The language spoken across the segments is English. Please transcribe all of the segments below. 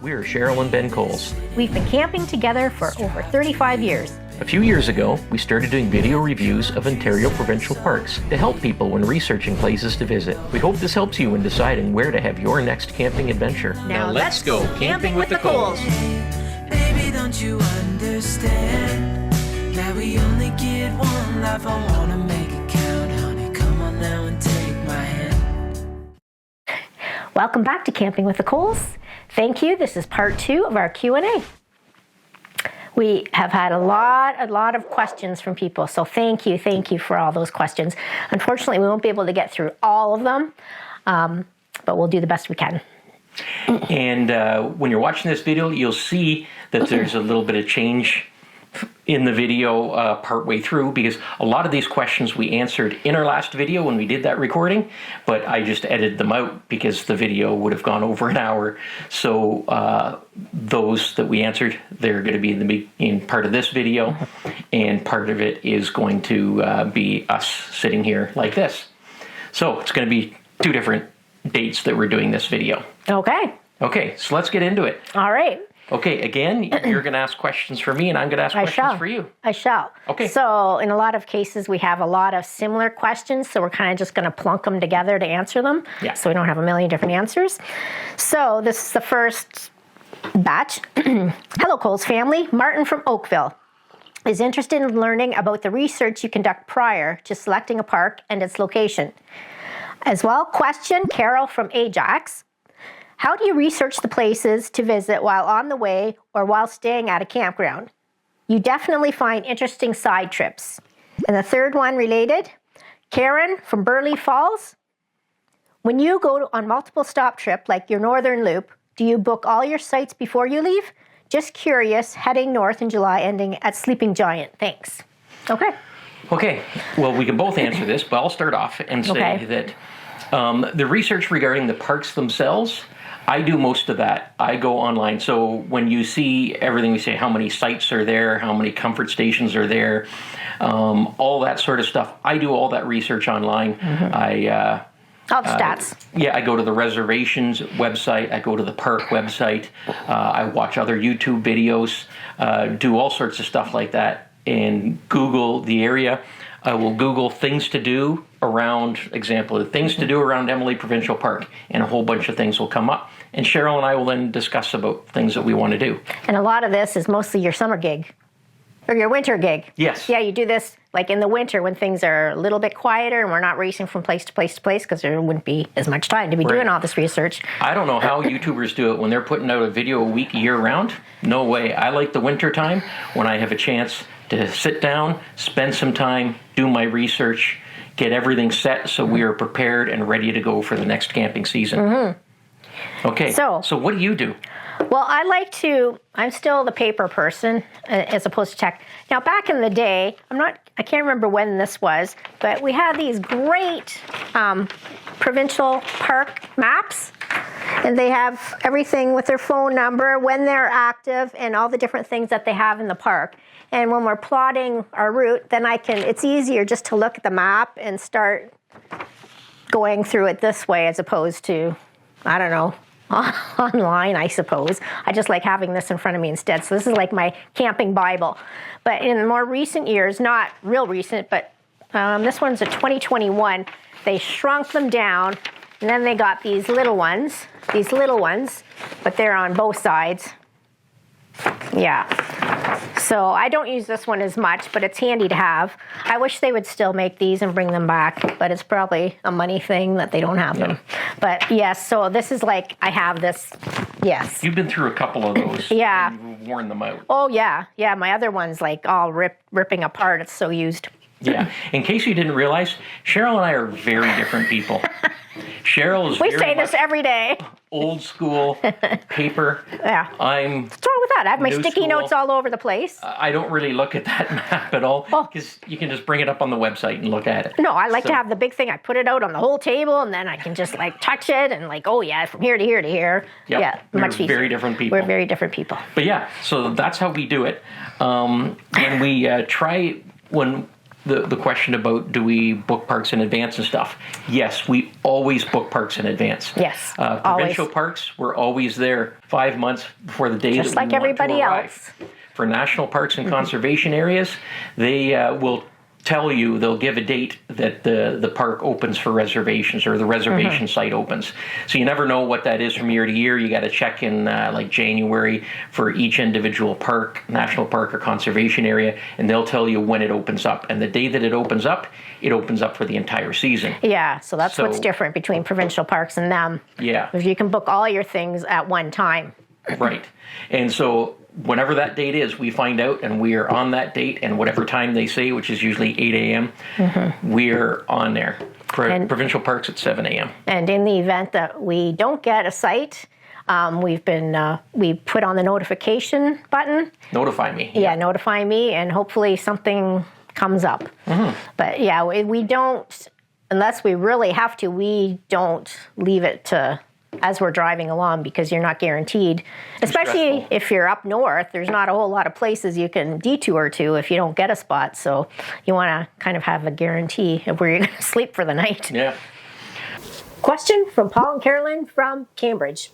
We're Cheryl and Ben Coles. We've been camping together for over 35 years. A few years ago, we started doing video reviews of Ontario provincial parks to help people when researching places to visit. We hope this helps you in deciding where to have your next camping adventure. Now let's go camping with the Coles. Baby, don't you understand that we only get one life? I wanna make it count, honey. Come on now and take my hand. Welcome back to Camping with the Coles. Thank you. This is part 2 of our Q&A. We have had a lot of questions from people, so thank you for all those questions. Unfortunately, we won't be able to get through all of them, but we'll do the best we can. And when you're watching this video, you'll see that there's a little bit of change in the video partway through, because a lot of these questions we answered in our last video when we did that recording, but I just edited them out because the video would have gone over an hour. So those that we answered, they're going to be in part of this video, and part of it is going to be us sitting here like this. So it's going to be 2 different dates that we're doing this video. Okay, so let's get into it. All right. Okay, again, you're going to ask questions for me, and I'm going to ask questions for you. I shall. Okay. So in a lot of cases, we have a lot of similar questions, so we're kind of just going to plunk them together to answer them. Yeah. So we don't have a million different answers. So this is the first batch. Hello, Coles family. Martin from Oakville is interested in learning about the research you conduct prior to selecting a park and its location. As well, question Carol from Ajax. How do you research the places to visit while on the way or while staying at a campground? You definitely find interesting side trips. And the third one related, Karen from Burleigh Falls. When you go on multiple stop trip like your Northern Loop, do you book all your sites before you leave? Just curious, heading north in July, ending at Sleeping Giant. Thanks. Okay, well, we can both answer this, but I'll start off and say that the research regarding the parks themselves, I do most of that. I go online. So when you see everything we say, how many sites are there, how many comfort stations are there, all that sort of stuff, I do all that research online. all the stats. I go to the reservations website. I go to the park website. I watch other YouTube videos, do all sorts of stuff like that, and Google the area. I will Google things to do around, things to do around Emily Provincial Park, and a whole bunch of things will come up. And Cheryl and I will then discuss about things that we want to do. And a lot of this is mostly your summer gig, or your winter gig. Yes. Yeah, you do this like in the winter when things are a little bit quieter and we're not racing from place to place to place, because there wouldn't be as much time to be doing all this research. I don't know how YouTubers do it when they're putting out a video a week year round. No way. I like the winter time when I have a chance to sit down, spend some time, do my research, get everything set so we are prepared and ready to go for the next camping season. Okay, so what do you do? Well, I'm still the paper person as opposed to tech. Now, back in the day, I can't remember when this was, but we had these great provincial park maps, and they have everything with their phone number, when they're active, and all the different things that they have in the park. And when we're plotting our route, then it's easier just to look at the map and start going through it this way as opposed to, I don't know, online, I suppose. I just like having this in front of me instead. So this is like my camping Bible. But in more recent years, not real recent, but this one's a 2021, they shrunk them down, and then they got these little ones, but they're on both sides. Yeah. So I don't use this one as much, but it's handy to have. I wish they would still make these and bring them back, but it's probably a money thing that they don't have them. But yes, so this is like, I have this, yes. You've been through a couple of those. Yeah. And you've worn them out. Oh, yeah. Yeah, my other one's like all ripping apart. It's so used. Yeah. In case you didn't realize, Cheryl and I are very different people. Cheryl is We say this every day. Old school paper. Yeah. What's wrong with that? I have my sticky notes all over the place. I don't really look at that map at all, because you can just bring it up on the website and look at it. No, I like to have the big thing. I put it out on the whole table, and then I can just like touch it and like, oh yeah, from here to here to here. Yep. Yeah, much easier. Very different people. We're very different people. But yeah, so that's how we do it. And we try when the question about do we book parks in advance and stuff. Yes, we always book parks in advance. Yes, provincial always. parks, we're always there 5 months before the day Just that like we want everybody to arrive. else. For national parks and conservation areas, they will tell you, they'll give a date that the park opens for reservations, or the reservation site opens. So you never know what that is from year to year. You got to check in like January for each individual park, national park or conservation area, and they'll tell you when it opens up. And the day that it opens up for the entire season. Yeah, so that's what's different between provincial parks and them. Yeah. If you can book all your things at one time. Right. And so whenever that date is, we find out, and we are on that date, and whatever time they say, which is usually 8 a.m., we're on there. Provincial parks at 7 a.m. And in the event that we don't get a site, we put on the notification button. Notify me. Yeah, notify me, and hopefully something comes up. But yeah, we don't, unless we really have to, we don't leave it to as we're driving along, because you're not guaranteed, especially if you're up north. There's not a whole lot of places you can detour to if you don't get a spot. So you want to kind of have a guarantee of where you're going to sleep for the night. Yeah. Question from Paul and Carolyn from Cambridge.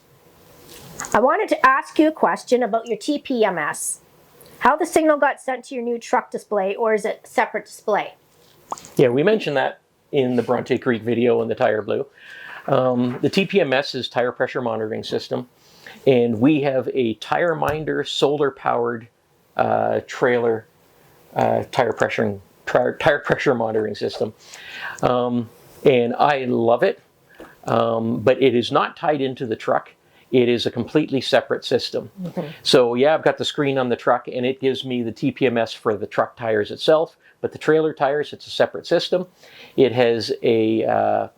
I wanted to ask you a question about your TPMS. How the signal got sent to your new truck display, or is it a separate display? Yeah, we mentioned that in the Bronte Creek video in the Tire Blue. The TPMS is tire pressure monitoring system, and we have a Tire Minder solar-powered trailer tire pressure monitoring system, and I love it. But it is not tied into the truck. It is a completely separate system. So yeah, I've got the screen on the truck, and it gives me the TPMS for the truck tires itself. But the trailer tires, it's a separate system. It has a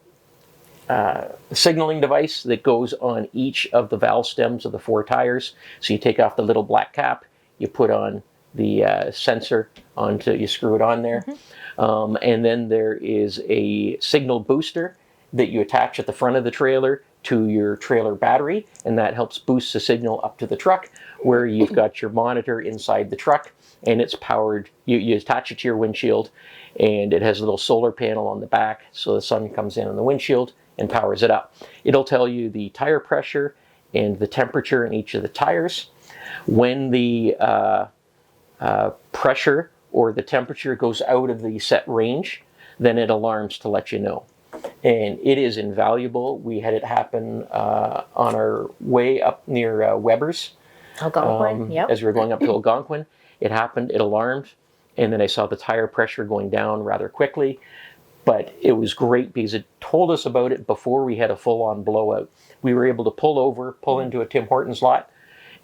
signaling device that goes on each of the valve stems of the 4 tires. So you take off the little black cap, you put on the sensor you screw it on there. And then there is a signal booster that you attach at the front of the trailer to your trailer battery, and that helps boost the signal up to the truck, where you've got your monitor inside the truck, and it's powered. You attach it to your windshield, and it has a little solar panel on the back, so the sun comes in on the windshield and powers it up. It'll tell you the tire pressure and the temperature in each of the tires. When the pressure or the temperature goes out of the set range, then it alarms to let you know. And it is invaluable. We had it happen on our way up near Weber's. Algonquin, yep. As we were going up to Algonquin, it happened, it alarmed, and then I saw the tire pressure going down rather quickly. But it was great because it told us about it before we had a full-on blowout. We were able to pull into a Tim Hortons lot,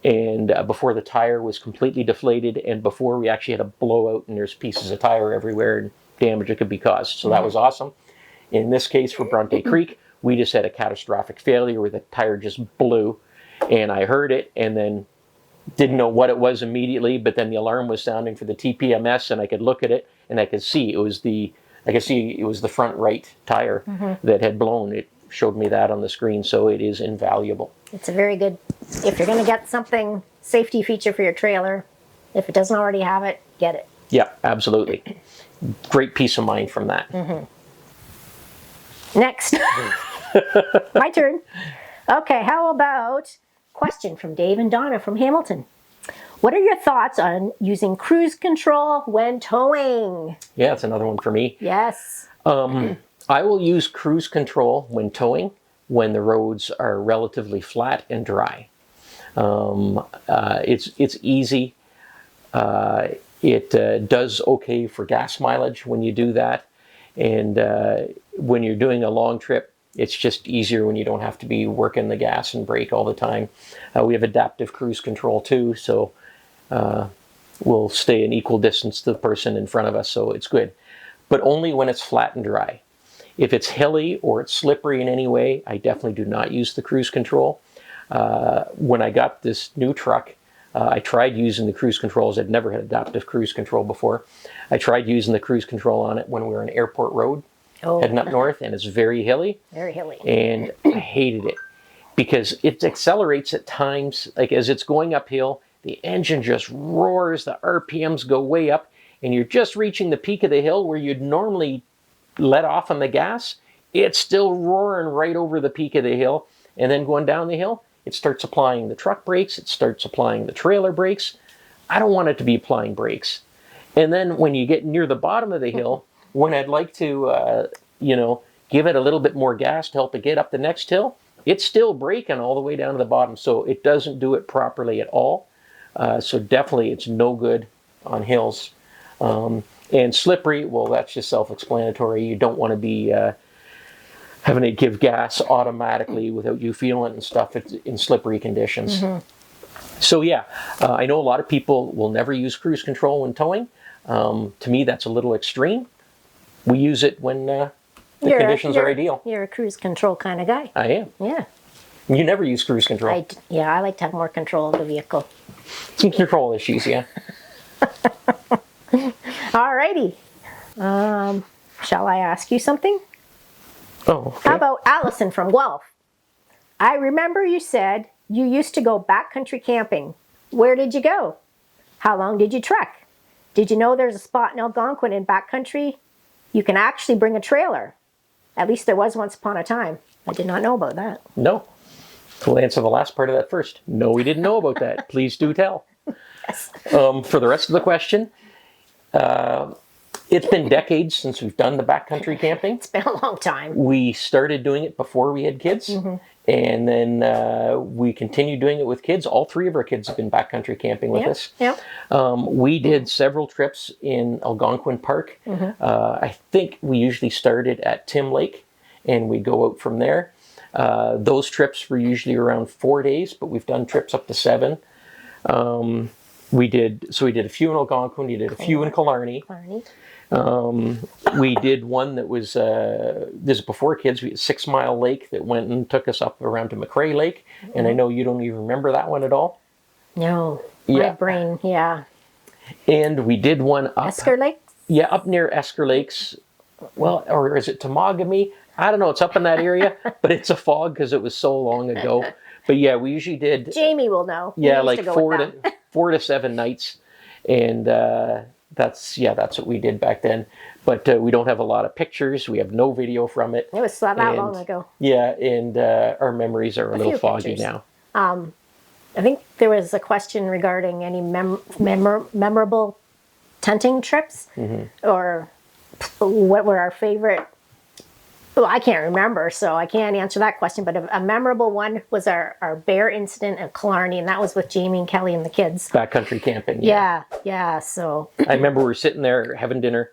and before the tire was completely deflated, and before we actually had a blowout and there's pieces of tire everywhere and damage that could be caused. So that was awesome. In this case for Bronte Creek, we just had a catastrophic failure where the tire just blew, and I heard it and then didn't know what it was immediately, but then the alarm was sounding for the TPMS, and I could look at it and I could see it was the front right tire that had blown. It showed me that on the screen, so it is invaluable. It's a very good, if you're going to get something, safety feature for your trailer, if it doesn't already have it, get it. Yeah, absolutely. Great peace of mind from that. Next. My turn. Okay, how about question from Dave and Donna from Hamilton. What are your thoughts on using cruise control when towing? Yeah, that's another one for me. Yes. I will use cruise control when towing when the roads are relatively flat and dry. It's easy. It does okay for gas mileage when you do that. And when you're doing a long trip, it's just easier when you don't have to be working the gas and brake all the time. We have adaptive cruise control too, so we'll stay an equal distance to the person in front of us, so it's good. But only when it's flat and dry. If it's hilly or it's slippery in any way, I definitely do not use the cruise control. When I got this new truck, I tried using the cruise controls. I'd never had adaptive cruise control before. I tried using the cruise control on it when we were on Airport Road, heading up north, and it's very hilly. Very hilly. And I hated it because it accelerates at times, like as it's going uphill, the engine just roars, the RPMs go way up, and you're just reaching the peak of the hill where you'd normally let off on the gas, it's still roaring right over the peak of the hill. And then going down the hill, it starts applying the truck brakes, it starts applying the trailer brakes. I don't want it to be applying brakes. And then when you get near the bottom of the hill, when I'd like to, give it a little bit more gas to help it get up the next hill, it's still braking all the way down to the bottom. So it doesn't do it properly at all. So definitely it's no good on hills. And slippery, well, that's just self-explanatory. You don't want to be having it give gas automatically without you feeling it and stuff in slippery conditions. So yeah, I know a lot of people will never use cruise control when towing. To me, that's a little extreme. We use it when the conditions are ideal. You're a cruise control kind of guy. I am. Yeah. You never use cruise control. I like to have more control of the vehicle. Some control issues, yeah. Alrighty. Shall I ask you something? Oh, okay. How about Allison from Guelph? I remember you said you used to go backcountry camping. Where did you go? How long did you trek? Did you know there's a spot in Algonquin in backcountry you can actually bring a trailer? At least there was once upon a time. I did not know about that. No. We'll answer the last part of that first. No, we didn't know about that. Please do tell. Yes. For the rest of the question, it's been decades since we've done the backcountry camping. It's been a long time. We started doing it before we had kids, and then we continued doing it with kids. All three of our kids have been backcountry camping with us. Yep. We did several trips in Algonquin Park. I think we usually started at Tim Lake, and we go out from there. Those trips were usually around 4 days, but we've done trips up to 7. We did a few in Algonquin, we did a few in Killarney. We did one that was, this is before kids, we had 6 Mile Lake that went and took us up around to McRae Lake. And I know you don't even remember that one at all. No, my brain, yeah. And we did one up. Esker Lake? Yeah, up near Esker Lakes. Well, or is it Temagami? I don't know, it's up in that area, but it's a fog because it was so long ago. But yeah, we usually did. Jamie will know. Yeah, like 4 to 7 nights. And that's what we did back then. But we don't have a lot of pictures. We have no video from it. It was that long ago. Yeah, and our memories are a little foggy now. I think there was a question regarding any memorable tenting trips, or what were our favorite. Well, I can't remember, so I can't answer that question. But a memorable one was our bear incident at Killarney, and that was with Jamie and Kelly and the kids. Backcountry camping. Yeah. So I remember we were sitting there having dinner,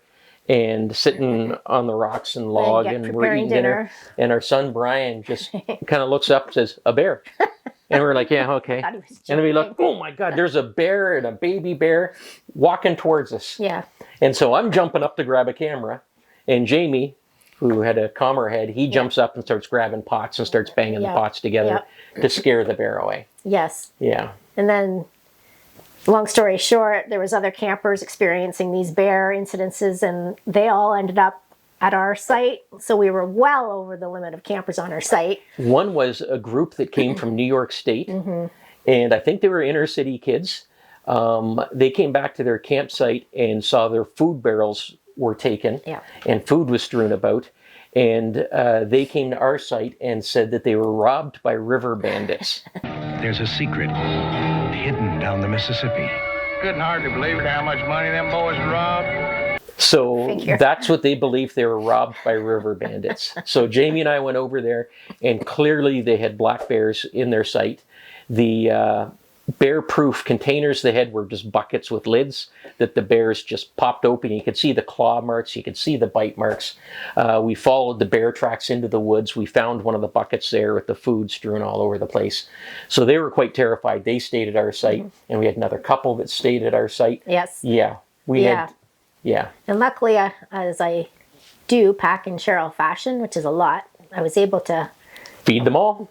and sitting on the rocks and log, and we're eating dinner. And our son Brian just kind of looks up and says, "A bear." And we're like, "Yeah, okay." And then we look, oh my God, there's a bear and a baby bear walking towards us. Yeah. And so I'm jumping up to grab a camera, and Jamie, who had a calmer head, he jumps up and starts grabbing pots and starts banging the pots together to scare the bear away. Yes. Yeah. And then, long story short, there was other campers experiencing these bear incidences, and they all ended up at our site. So we were well over the limit of campers on our site. One was a group that came from New York State, and I think they were inner city kids. They came back to their campsite and saw their food barrels were taken, and food was strewn about, and they came to our site and said that they were robbed by river bandits. There's a secret hidden down the Mississippi. Couldn't hardly believe how much money them boys robbed. So that's what they believed, they were robbed by river bandits. So Jamie and I went over there, and clearly they had black bears in their site. The bear-proof containers they had were just buckets with lids that the bears just popped open. You could see the claw marks, you could see the bite marks. We followed the bear tracks into the woods. We found one of the buckets there with the food strewn all over the place. So they were quite terrified. They stayed at our site, and we had another couple that stayed at our site. Yes. Yeah. We had. Yeah. And luckily, as I do pack in Cheryl fashion, which is a lot, I was able to feed them all.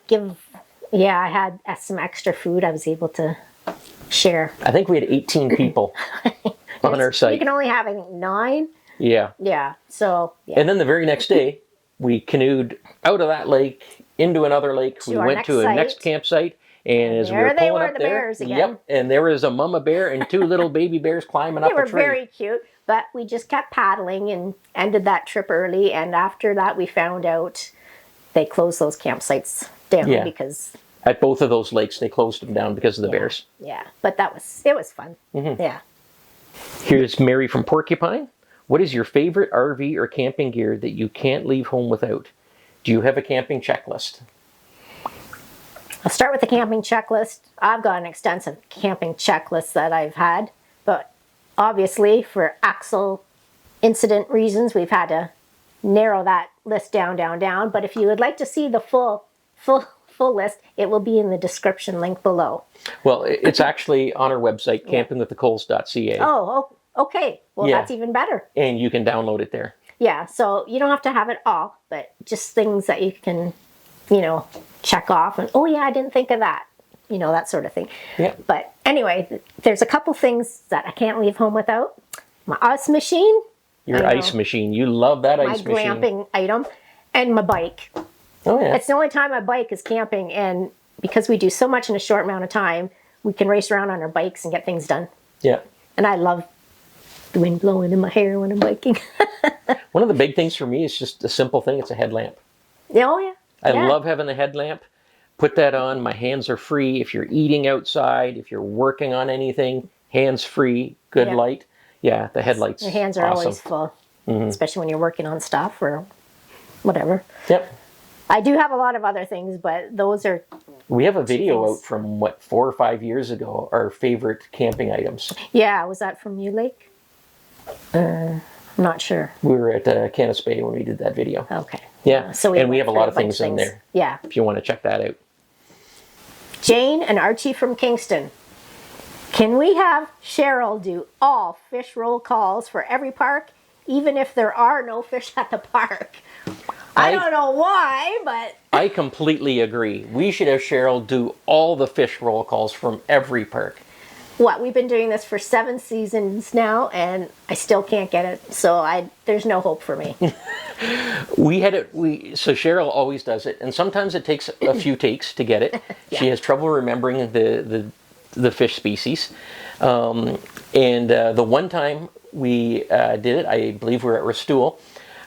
I had some extra food I was able to share. I think we had 18 people on our site. You can only have, I think, 9. Yeah. Yeah. So. Yeah. And then the very next day, we canoed out of that lake into another lake. We went to a next campsite, And as we there were they pulling were, up the there, bears again. yep, and there was a mama bear and 2 little baby bears climbing up They a were tree. very cute, but we just kept paddling and ended that trip early. And after that, we found out they closed those campsites down Yeah. because, At both of those lakes, they closed them down because of the bears. yeah. But it was fun. Yeah. Here's Mary from Porcupine. What is your favorite RV or camping gear that you can't leave home without? Do you have a camping checklist? I'll start with the camping checklist. I've got an extensive camping checklist that I've had, but obviously for axle incident reasons, we've had to narrow that list down. But if you would like to see the full list, it will be in the description link below. Well, it's actually on our website, campingwiththecoles.ca. Oh, okay. Well, Yeah. that's even better. And you can download it there. Yeah, so you don't have to have it all, but just things that you can, check off. And, oh, yeah, I didn't think of that. That sort of thing. Yeah. But anyway, there's a couple things that I can't leave home without. My ice machine. Your ice machine. You love that My ice machine. glamping item. And my bike. Oh, yeah. It's the only time my bike is camping. And because we do so much in a short amount of time, we can race around on our bikes and get things done. Yeah. And I love the wind blowing in my hair when I'm biking. One of the big things for me is just a simple thing. It's a headlamp. Oh, yeah. I Yeah. love having the headlamp. Put that on. My hands are free. If you're eating outside, if you're working on anything, hands free, good Yeah. light. Yeah, the headlights. Your hands are awesome. always full, especially when you're working on stuff or whatever. Yep. I do have a lot of other things, but those are, We have a video things. out from, 4 or 5 years ago, our favorite camping items. yeah, was that from you, Lake? I'm not sure. We were at Canis Bay when we did that video. Okay. Yeah, So and we went have a through lot of bunch things in there Yeah. if you want to check that out. Jane and Archie from Kingston. Can we have Cheryl do all fish roll calls for every park, even if there are no fish at the park? I don't know why, but I completely agree. We should have Cheryl do all the fish roll calls from every park. we've been doing this for 7 seasons now, and I still can't get it. So there's no hope for me. We had it. So Cheryl always does it, and sometimes it takes a few takes to get it. She has trouble remembering the fish species, and the one time we did it, I believe we were at Restoule.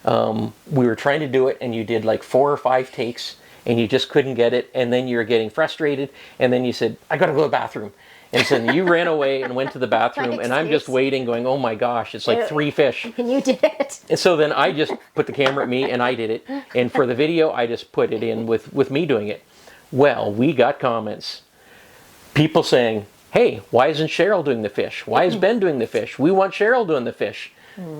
We were trying to do it, and you did like 4 or 5 takes, and you just couldn't get it, and then you're getting frustrated, and then you said, "I got to go to the bathroom." And so you ran away and went to the bathroom, and I'm just waiting, going, "Oh my gosh, it's like 3 fish." And you did it. And so then I just put the camera at me and I did it. And for the video, I just put it in with me doing it. Well, we got comments. People saying, "Hey, why isn't Cheryl doing the fish? Why is Ben doing the fish? We want Cheryl doing the fish."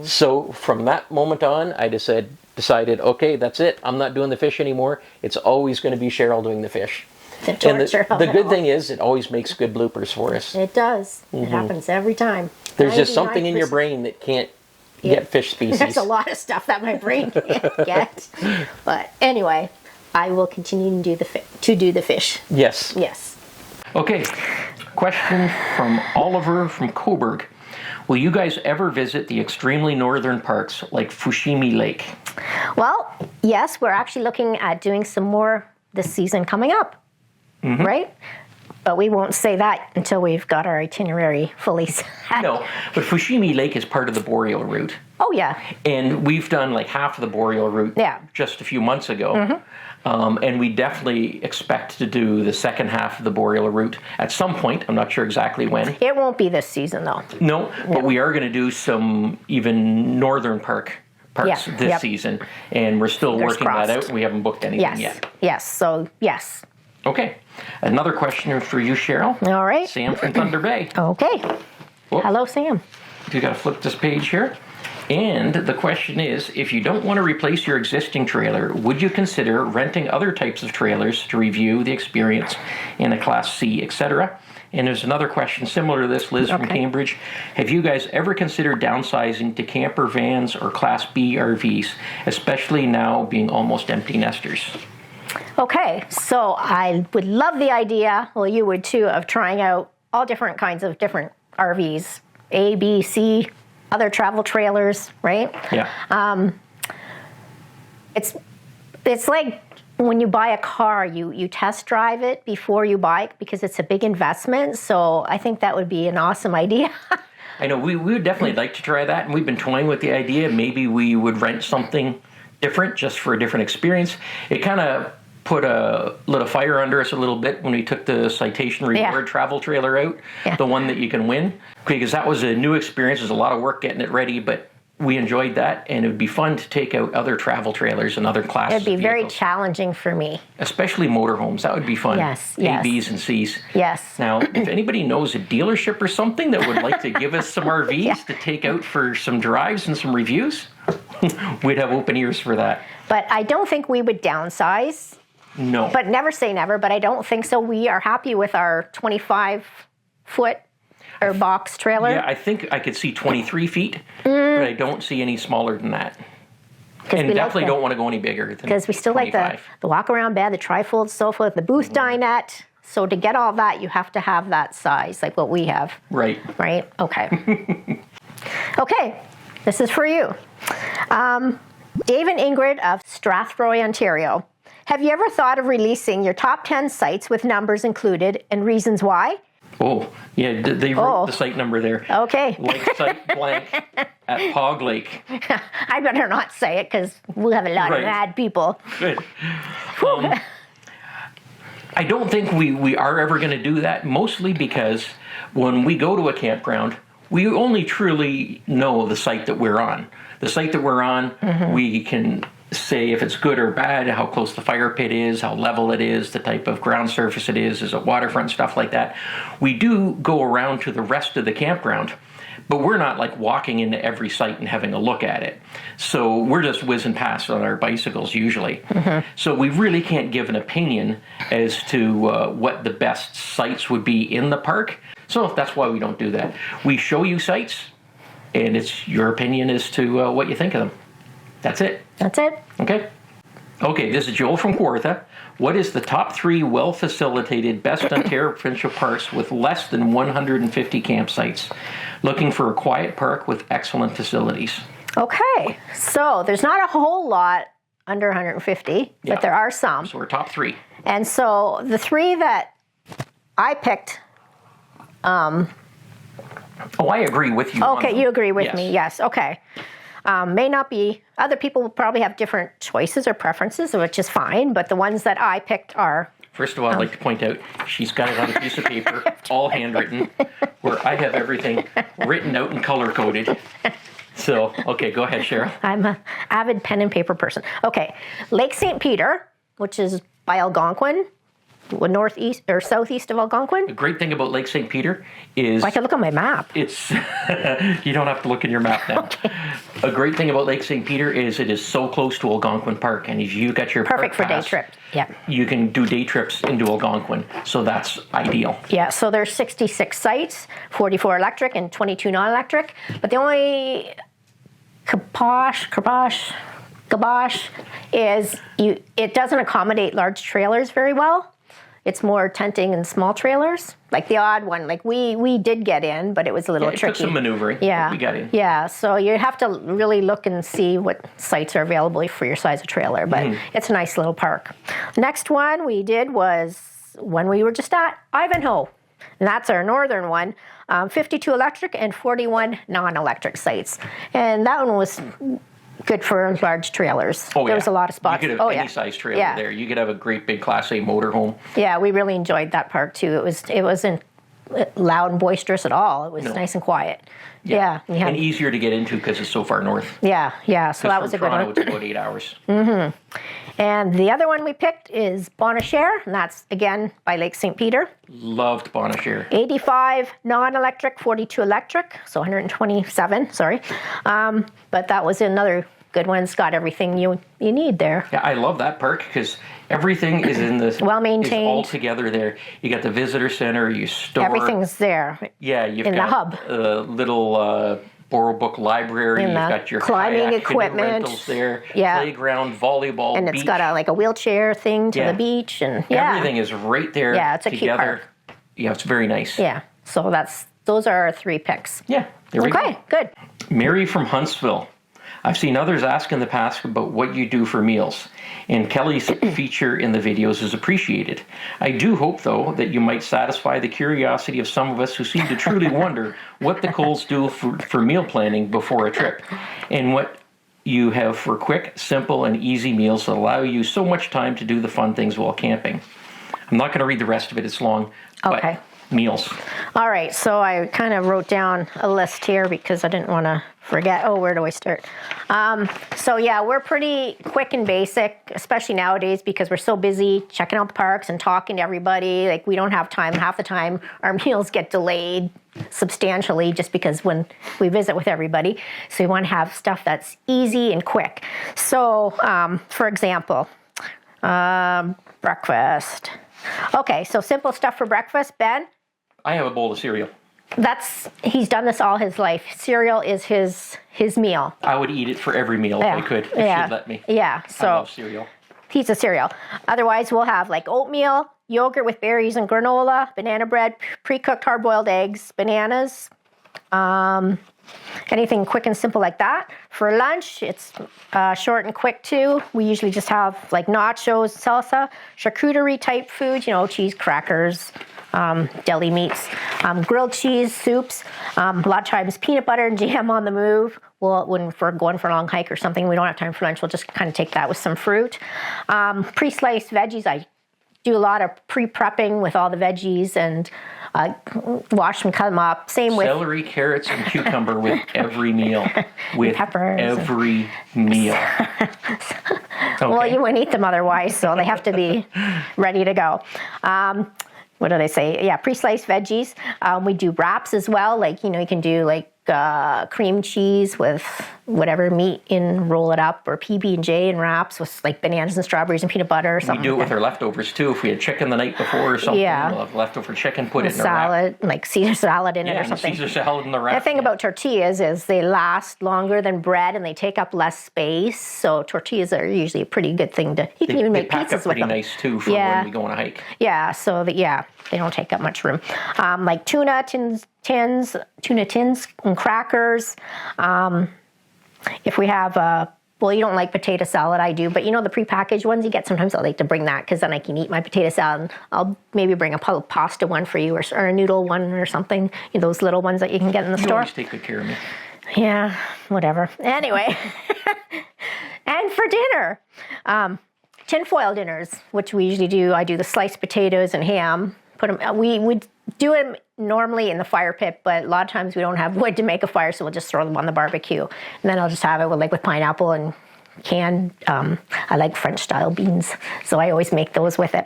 So from that moment on, I decided, okay, that's it. I'm not doing the fish anymore. It's always going to be Cheryl doing the fish. The And torture of the it good all. thing is it always makes good bloopers for us. It does. It happens every time. There's just something in your 99%. brain that can't get fish species. There's a lot of stuff that my brain can't get. But anyway, I will continue to do the fish. Yes. Yes. Okay, question from Oliver from Coburg. Will you guys ever visit the extremely northern parks like Fushimi Lake? Well, yes, we're actually looking at doing some more this season coming up, right? But we won't say that until we've got our itinerary fully set. No, but Fushimi Lake is part of the Boreal route. Oh, yeah. And we've done like half of the Boreal route just a few months ago. And we definitely expect to do the second half of the Boreal route at some point. I'm not sure exactly when. It won't be this season, though. No, but we are going to do some even northern parks this season. And we're still Fingers working crossed. that out. And we haven't booked anything yet. Yes. So, yes. Okay. Another question for you, Cheryl. All right. Sam from Thunder Bay. Okay. Whoop. Hello, Sam. You got to flip this page here. And the question is, if you don't want to replace your existing trailer, would you consider renting other types of trailers to review the experience in a Class C, etc.? And there's another question similar to this, Liz from Cambridge. Have you guys ever considered downsizing to camper vans or Class B RVs, especially now being almost empty nesters? Okay, so I would love the idea, well, you would too, of trying out all different kinds of different RVs, A, B, C, other travel trailers, right? Yeah. It's like when you buy a car, you test drive it before you buy it because it's a big investment. So I think that would be an awesome idea. I know we would definitely like to try that, and we've been toying with the idea. Maybe we would rent something different just for a different experience. It kind of lit a fire under us a little bit when we took the Citation Reward travel trailer out, the one that you can win, because that was a new experience. There's a lot of work getting it ready, but we enjoyed that, and it would be fun to take out other travel trailers and other classes. It'd be very challenging for me. Especially motorhomes. That would be fun. Yes. A, Bs, and Cs. Yes. Now, if anybody knows a dealership or something that would like to give us some RVs to take out for some drives and some reviews, we'd have open ears for that. But I don't think we would downsize. No. But never say never, but I don't think so. We are happy with our 25-foot or box trailer. Yeah, I think I could see 23 feet, but I don't see any smaller than that. And definitely don't want to go any bigger than 25. Because we still like the walk-around bed, the trifold sofa, the booth dinette. So to get all that, you have to have that size, like what we have. Right. Right? Okay. Okay, this is for you. Dave and Ingrid of Strathroy, Ontario. Have you ever thought of releasing your top 10 sites with numbers included and reasons why? Oh, yeah, they wrote the site number there. Okay. Like site blank at Hog Lake. I better not say it because we'll have a lot of mad people. Good. I don't think we are ever going to do that, mostly because when we go to a campground, we only truly know the site that we're on. The site that we're on, we can say if it's good or bad, how close the fire pit is, how level it is, the type of ground surface it is it waterfront, stuff like that. We do go around to the rest of the campground, but we're not like walking into every site and having a look at it. So we're just whizzing past on our bicycles usually. So we really can't give an opinion as to what the best sites would be in the park. So that's why we don't do that. We show you sites, and it's your opinion as to what you think of them. That's it. That's it. Okay. Okay, this is Joel from Kawartha. What is the top 3 well-facilitated best Ontario provincial parks with less than 150 campsites? Looking for a quiet park with excellent facilities. Okay, so there's not a whole lot under 150, but there are some. So we're top 3. And so the 3 that I picked. I agree with you. Okay, you agree with me. Yes. Okay. May not be, other people will probably have different choices or preferences, which is fine, but the ones that I picked are... First of all, I'd like to point out, she's got it on a piece of paper, all handwritten, where I have everything written out and color-coded. So, okay, go ahead, Cheryl. I'm an avid pen and paper person. Okay, Lake St. Peter, which is by Algonquin, northeast or southeast of Algonquin. The great thing about Lake St. Peter is... I can look on my map. It's you don't have to look in your map now. Okay. A great thing about Lake St. Peter is it is so close to Algonquin Park, and if you got your perfect for pass, day trips. Yeah, you can do day trips into Algonquin, so that's ideal. Yeah, so there's 66 sites, 44 electric and 22 non-electric, but the only kibosh is it doesn't accommodate large trailers very well. It's more tenting and small trailers, like the odd one. Like we did get in, but it was a little tricky. It took some maneuvering. Yeah, we got in. Yeah, so you have to really look and see what sites are available for your size of trailer. But it's a nice little park. Next one we did was when we were just at Ivanhoe, and that's our northern one. 52 electric and 41 non-electric sites, and that one was good for large trailers. Oh, yeah. There was a lot of spots. You could have any size trailer there. You could have a great big Class A motorhome. Yeah, we really enjoyed that park too. It wasn't loud and boisterous at all. It was nice and quiet. Yeah. And easier to get into because it's so far north. Yeah. So that was a good one. It's about 8 hours. And the other one we picked is Bonachere, and that's again by Lake St. Peter. Loved Bonachere. 85 non-electric, 42 electric, so 127. Sorry, but that was another good one. It's got everything you need there. Yeah, I love that park because everything is in the well maintained, all together there. You got the visitor center. You store everything's there. Yeah, you've in got the hub. A little borrow book library. You've got your climbing kayak, equipment rentals there. Playground, volleyball, and it's got a wheelchair thing to the beach, and everything is right there. Yeah, it's a cute park. Yeah, it's very nice. Yeah, so those are our 3 picks. Yeah, there we go. Okay, good. Mary from Huntsville. I've seen others ask in the past about what you do for meals, and Kelly's feature in the videos is appreciated. I do hope, though, that you might satisfy the curiosity of some of us who seem to truly wonder what the Coles do for meal planning before a trip, and what you have for quick, simple, and easy meals that allow you so much time to do the fun things while camping. I'm not going to read the rest of it, it's long, Okay. but meals. All right, so I kind of wrote down a list here because I didn't want to forget. Oh, where do I start? So yeah, we're pretty quick and basic, especially nowadays because we're so busy checking out the parks and talking to everybody. Like, we don't have time. Half the time our meals get delayed substantially just because when we visit with everybody. So we want to have stuff that's easy and quick. So for example, breakfast. Okay, so simple stuff for breakfast. Ben? I have a bowl of cereal. He's done this all his life. Cereal is his meal. I would eat it for every meal if I could, if she'd let me. Yeah, I so love cereal. he's a cereal. Otherwise, we'll have like oatmeal, yogurt with berries and granola, banana bread, pre-cooked hard-boiled eggs, bananas, anything quick and simple like that. For lunch, it's short and quick too. We usually just have like nachos, salsa, charcuterie type food, cheese, crackers, deli meats, grilled cheese, soups. A lot of times peanut butter and jam on the move. Well, when we're going for a long hike or something, we don't have time for lunch, we'll just kind of take that with some fruit. Pre-sliced veggies, I do a lot of pre-prepping with all the veggies and wash them, cut them up. Same with celery, carrots, and cucumber with every meal. With peppers every meal. Okay. Well, you wouldn't eat them otherwise, so they have to be ready to go. What do they say? Yeah, pre-sliced veggies. We do wraps as well. Like, you can do like cream cheese with whatever meat and roll it up, or PB&J and wraps with like bananas and strawberries and peanut butter or something. We do it with our leftovers too. If we had chicken the night before or something, Yeah. we'll have leftover chicken, put it in salad, a wrap. like Caesar salad in it Yeah, or and something. Caesar salad in the wrap. The thing about tortillas is they last longer than bread and they take up less space. So tortillas are usually a pretty good thing to. You can even They make pack pizzas up with pretty them. nice too for Yeah. when we go on a hike. Yeah, so they don't take up much room. Like tuna tins and crackers. If we have well, you don't like potato salad, I do, but the prepackaged ones you get, sometimes I like to bring that because then I can eat my potato salad. And I'll maybe bring a pasta one for you, or a noodle one or something. Those little ones that you can get in the You store. always take good care of me. Yeah, whatever. Anyway, and for dinner, tinfoil dinners, which we usually do. I do the sliced potatoes and ham. Put them. We would do them normally in the fire pit, but a lot of times we don't have wood to make a fire, so we'll just throw them on the barbecue. And then I'll just have it with pineapple and canned. I like French style beans, so I always make those with it.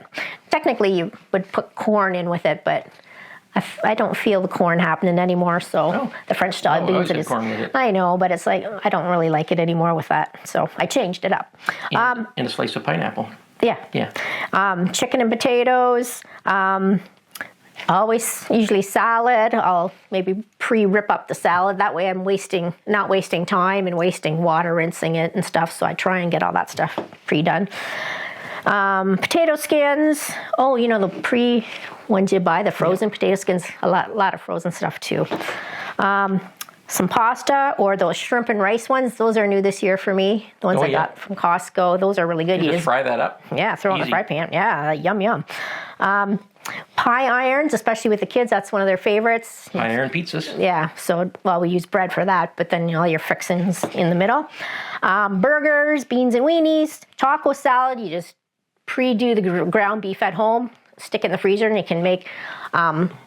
Technically, you would put corn in with it, but I don't feel the corn happening anymore. So the French style I beans. always get corn with it. I know, but it's like I don't really like it anymore with that, so I changed it up. And a slice of pineapple. Yeah. Yeah. Chicken and potatoes. Usually salad. I'll maybe pre-rip up the salad. That way I'm not wasting time and wasting water rinsing it and stuff. So I try and get all that stuff pre-done. Potato skins. Oh, the ones you buy, the frozen potato skins. A lot of frozen stuff too. Some pasta, or those shrimp and rice ones. Those are new this year for me. The ones I got from Costco. Those are really good. You just fry that up? Yeah, throw it in the Easy. fry pan. Yeah, yum. Pie irons, especially with the kids, that's one of their favorites. Pie iron pizzas. Yeah, so, we use bread for that, but then all your fixings in the middle. Burgers, beans and weenies, taco salad. You just pre-do the ground beef at home, stick it in the freezer, and you can make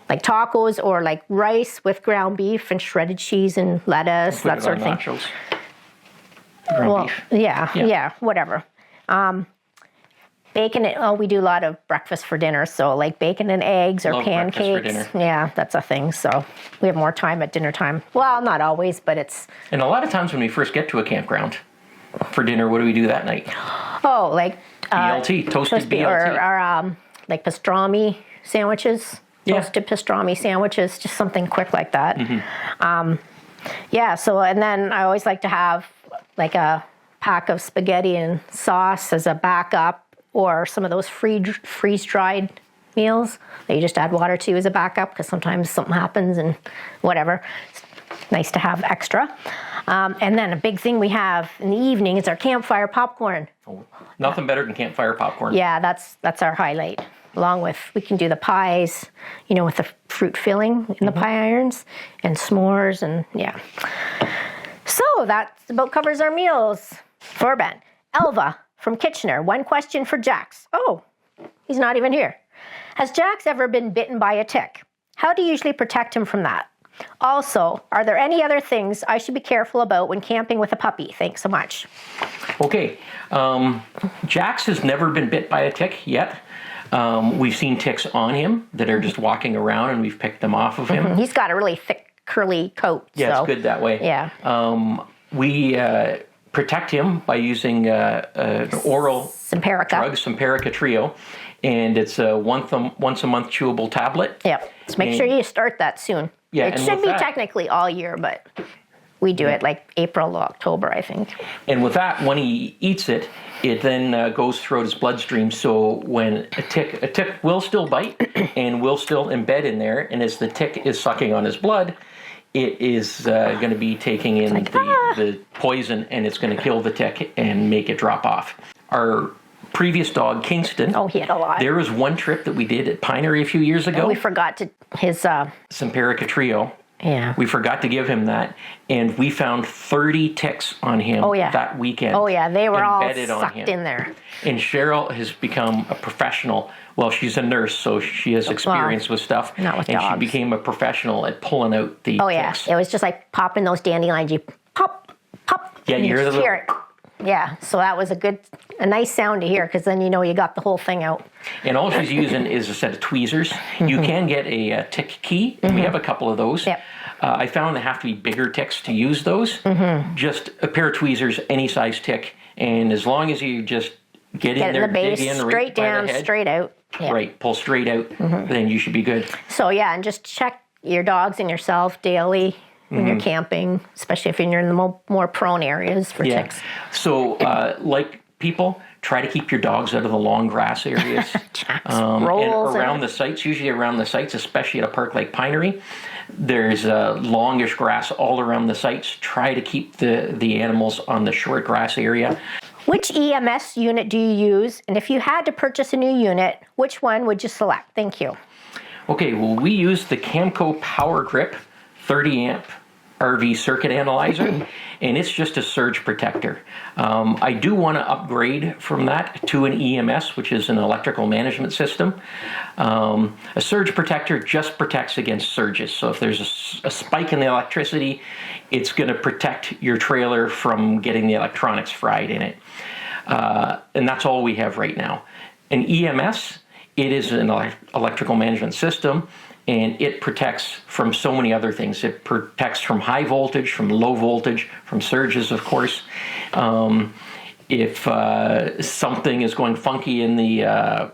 like tacos or like rice with ground beef and shredded cheese and lettuce, that sort of thing. Nachos. Ground beef. Yeah, whatever. Bacon, we do a lot of breakfast for dinner, so like bacon and eggs or Love breakfast for pancakes. dinner. Yeah, that's a thing, so we have more time at dinner time. Well, not always, but it's... And a lot of times when we first get to a campground for dinner, what do we do that night? Oh, like... BLT, toasted BLT. Or like pastrami sandwiches. Yeah. Toasted pastrami sandwiches, just something quick like that. Mm-hmm. And then I always like to have like a pack of spaghetti and sauce as a backup, or some of those freeze-dried meals that you just add water to as a backup, because sometimes something happens and whatever. It's nice to have extra. And then a big thing we have in the evening is our campfire popcorn. Nothing better than campfire popcorn. Yeah, that's our highlight. Along with, we can do the pies, with the fruit filling in the pie irons, and s'mores, and yeah. So that about covers our meals. For Ben. Elva from Kitchener. One question for Jax. Oh, he's not even here. Has Jax ever been bitten by a tick? How do you usually protect him from that? Also, are there any other things I should be careful about when camping with a puppy? Thanks so much. Okay. Jax has never been bit by a tick yet. We've seen ticks on him that are just walking around, and we've picked them off of him. He's got a really thick, curly coat. Yeah, so. it's good that way. Yeah. We protect him by using an oral Simparica. drug, Simparica Trio, and it's a once a month chewable tablet. Yep. So make sure you start that soon. Yeah, it and should with be that- technically all year, but we do it like April or October, I think. And with that, when he eats it, it then goes throughout his bloodstream. So when a tick will still bite and will still embed in there, and as the tick is sucking on his blood, it is going to be taking in the poison, and it's going to kill the tick and make it drop off. Our previous dog, Kingston. Oh, he had a lot. There was one trip that we did at Pinery a few years ago. We forgot to his. Simparica Trio. Yeah. We forgot to give him that, and we found 30 ticks on him that weekend. Oh yeah, they were all embedded on sucked him. in there. And Cheryl has become a professional. Well, she's a nurse, so she has experience with stuff. Not with and dogs. she became a professional at pulling out the Oh yeah, ticks. it was just like popping those dandelions. You pop, pop. Yeah, and you hear the hear it. Yeah, so that was a nice sound to hear, because then you got the whole thing out. And all she's using is a set of tweezers. You can get a tick key. We have a couple of those. Yep. I found they have to be bigger ticks to use those. Just a pair of tweezers, any size tick, and as long as you just get in Get there, in the base, dig in, straight right by down, the head, straight out. Yeah. right, pull straight out, then you should be good. So yeah, and just check your dogs and yourself daily when you're camping, especially if you're in the more prone areas for ticks. So, like people, try to keep your dogs out of the long grass areas. And rolls around the sites, usually around the sites, especially at a park like Pinery, there's longish grass all around the sites. Try to keep the animals on the short grass area. Which EMS unit do you use? And if you had to purchase a new unit, which one would you select? Thank you. Okay, well, we use the Camco Power Grip 30 amp RV circuit analyzer, and it's just a surge protector. I do want to upgrade from that to an EMS, which is an electrical management system. A surge protector just protects against surges. So if there's a spike in the electricity, it's going to protect your trailer from getting the electronics fried in it. And that's all we have right now. An EMS, it is an electrical management system, and it protects from so many other things. It protects from high voltage, from low voltage, from surges, of course. If something is going funky in the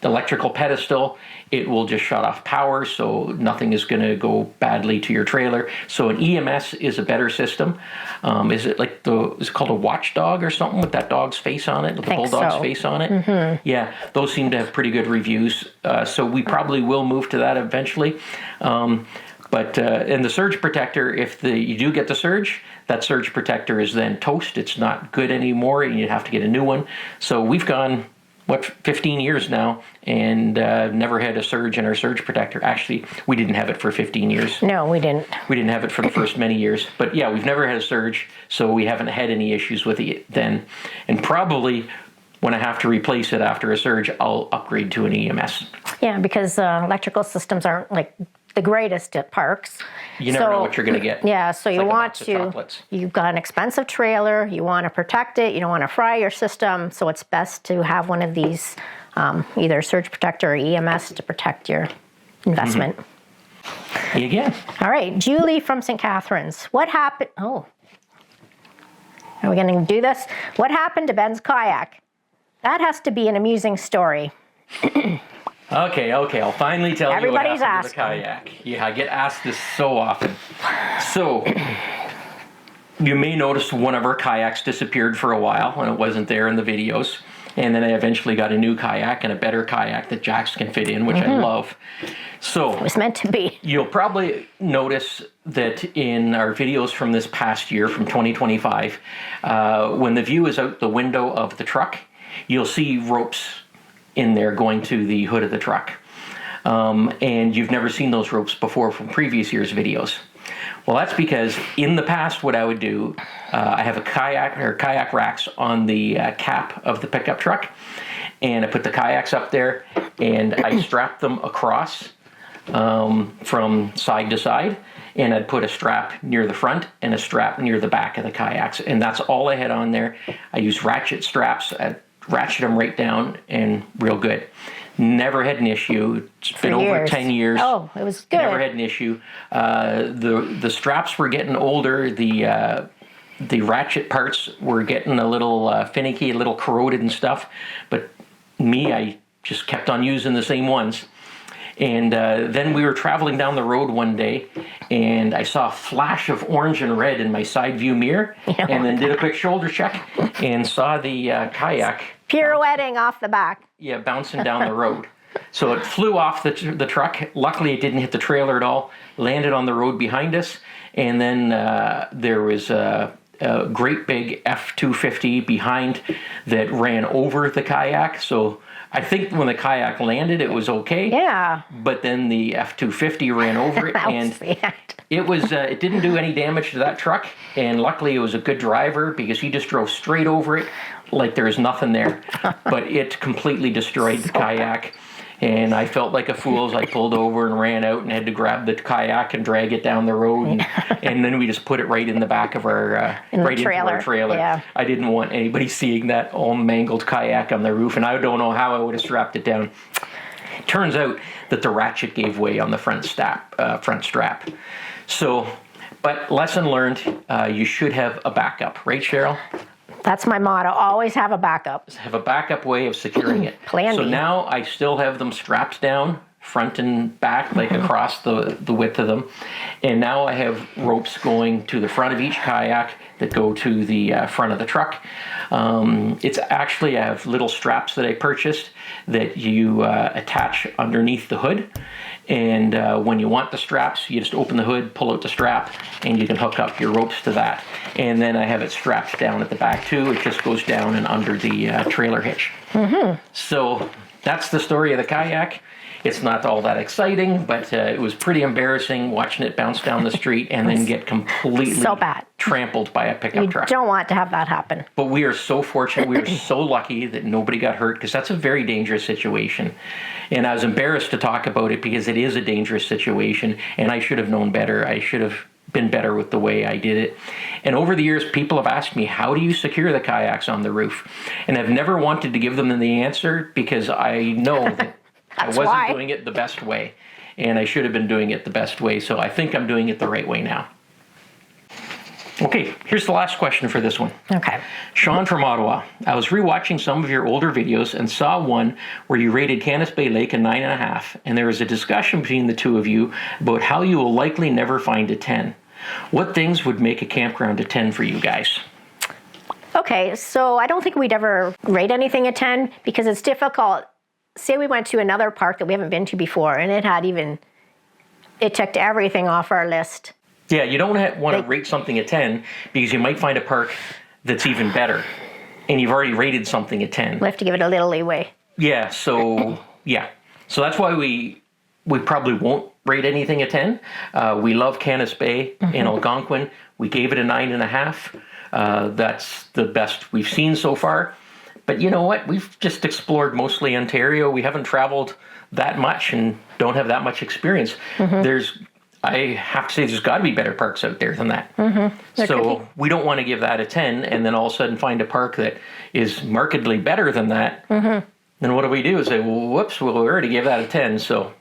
electrical pedestal, it will just shut off power, so nothing is going to go badly to your trailer. So an EMS is a better system. Is it called a watchdog or something with that dog's face on it, with the bulldog's face on it? Yeah, those seem to have pretty good reviews. So we probably will move to that eventually. But in the surge protector, if you do get the surge, that surge protector is then toast. It's not good anymore, and you have to get a new one. So we've gone 15 years now, and never had a surge in our surge protector. Actually, we didn't have it for 15 years. No, we didn't. We didn't have it for the first many years. But yeah, we've never had a surge, so we haven't had any issues with it then. And probably when I have to replace it after a surge, I'll upgrade to an EMS. Yeah, because electrical systems aren't like the greatest at parks. You never know what you're going to get. Yeah, so you like a want box of to, chocolates. you've got an expensive trailer, you want to protect it, you don't want to fry your system, so it's best to have one of these, either surge protector or EMS to protect your investment. Again. All right, Julie from St. Catharines. What happened? Oh, are we going to do this? What happened to Ben's kayak? That has to be an amusing story. Okay, I'll finally tell Everybody's you what happened to the asking. kayak. Yeah, I get asked this so often. So, you may notice one of our kayaks disappeared for a while when it wasn't there in the videos. And then I eventually got a new kayak and a better kayak that jacks can fit in, which I love. So It was meant to be. you'll probably notice that in our videos from this past year, from 2025, when the view is out the window of the truck, you'll see ropes in there going to the hood of the truck. And you've never seen those ropes before from previous year's videos. Well, that's because in the past, what I would do, I have a kayak racks on the cap of the pickup truck, and I put the kayaks up there, and I strap them across from side to side, and I'd put a strap near the front and a strap near the back of the kayaks, and that's all I had on there. I used ratchet straps. I'd ratchet them right down, and real good. Never had an issue. It's been over 10 years. Oh, it was good. Never had an issue. The straps were getting older. The ratchet parts were getting a little finicky, a little corroded and stuff. But me, I just kept on using the same ones. And then we were traveling down the road one day, and I saw a flash of orange and red in my side view mirror, and then did a quick shoulder check and saw the kayak Pirouetting off the back. yeah, bouncing down the road. So it flew off the truck. Luckily, it didn't hit the trailer at all. Landed on the road behind us. And then there was a great big F-250 behind that ran over the kayak. So I think when the kayak landed, it was okay. Yeah. But then the F-250 ran over it. That was And the end. it was it didn't do any damage to that truck. And luckily, it was a good driver because he just drove straight over it like there was nothing there. But it completely destroyed the kayak. And I felt like a fool as I pulled over and ran out and had to grab the kayak and drag it down the road. And then we just put it right in the back of our, In the right into our trailer. yeah. I didn't want anybody seeing that all mangled kayak on the roof. And I don't know how I would have strapped it down. Turns out that the ratchet gave way on the front strap. So, but lesson learned, you should have a backup. Right, Cheryl? That's my motto. Always have a backup. Have a backup way of securing it. Plan So B. now I still have them strapped down front and back, like across the width of them. And now I have ropes going to the front of each kayak that go to the front of the truck. It's actually, I have little straps that I purchased that you attach underneath the hood. And when you want the straps, you just open the hood, pull out the strap, and you can hook up your ropes to that. And then I have it strapped down at the back too. It just goes down and under the trailer hitch. So that's the story of the kayak. It's not all that exciting, but it was pretty embarrassing watching it bounce down the street and then get completely So bad. trampled by a pickup You truck. don't want to have that happen. But we are so fortunate. We are so lucky that nobody got hurt because that's a very dangerous situation. And I was embarrassed to talk about it because it is a dangerous situation and I should have known better. I should have been better with the way I did it. And over the years, people have asked me, how do you secure the kayaks on the roof? And I've never wanted to give them the answer because I know that I wasn't why. doing it the best way. And I should have been doing it the best way. So I think I'm doing it the right way now. Okay, here's the last question for this one. Okay. Sean from Ottawa. I was rewatching some of your older videos and saw one where you rated Canis Bay Lake a 9.5, and there was a discussion between the two of you about how you will likely never find a 10. What things would make a campground a 10 for you guys? Okay, so I don't think we'd ever rate anything a 10 because it's difficult. Say we went to another park that we haven't been to before and it checked everything off our list. Yeah, you don't want to rate something a 10 because you might find a park that's even better, and you've already rated something a 10. We have to give it a little leeway. Yeah, so so that's why we probably won't rate anything a 10. We love Canis Bay in Algonquin. We gave it a 9.5. That's the best we've seen so far. But you know what? We've just explored mostly Ontario. We haven't traveled that much and don't have that much experience. I have to say, there's got to be better parks out there than that. So we don't want to give that a 10 and then all of a sudden find a park that is markedly better than that. Then what do we do? Say, well, whoops, we already gave that a 10, so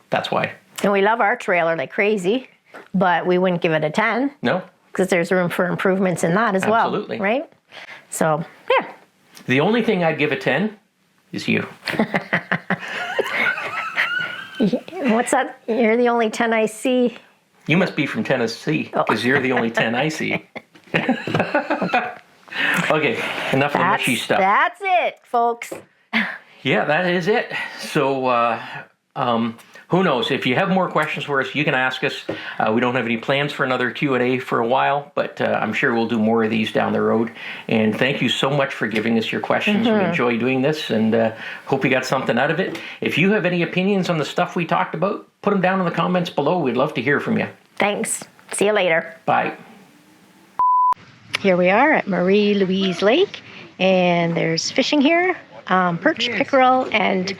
that's why. And we love our trailer like crazy, but we wouldn't give it a 10 No, because there's room for improvements in that as well. Absolutely. Right? So, yeah. the only thing I'd give a 10 is you. What's that? You're the only 10 I see. You must be from Tennessee because you're the only 10 I see. Okay, enough of the mushy stuff. That's it, folks. Yeah, that is it. So, who knows? If you have more questions for us, you can ask us. We don't have any plans for another Q&A for a while, but I'm sure we'll do more of these down the road. And thank you so much for giving us your questions. We enjoy doing this, and hope you got something out of it. If you have any opinions on the stuff we talked about, put them down in the comments below. We'd love to hear from you. Thanks. See you later. Bye. Here we are at Marie Louise Lake, and there's fishing here. Perch, pickerel, and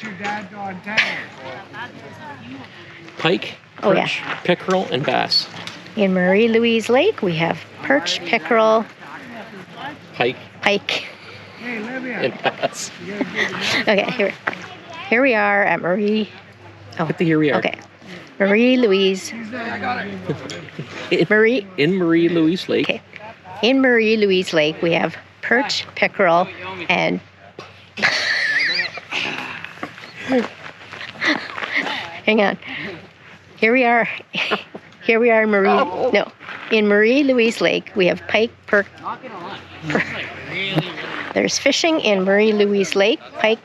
Pike, Oh, perch, pickerel, and bass. in Marie Louise Lake we have perch, pickerel, Pike pike. and bass. Okay, here we are at Marie. Oh, Here we are. okay. Marie Louise. Marie. In Marie Louise Lake. Okay. In Marie Louise Lake we have perch, pickerel, and hang on. Here we are. Here we are in Marie. No, in Marie Louise Lake we have pike, There's fishing in Marie Louise Lake. Pike,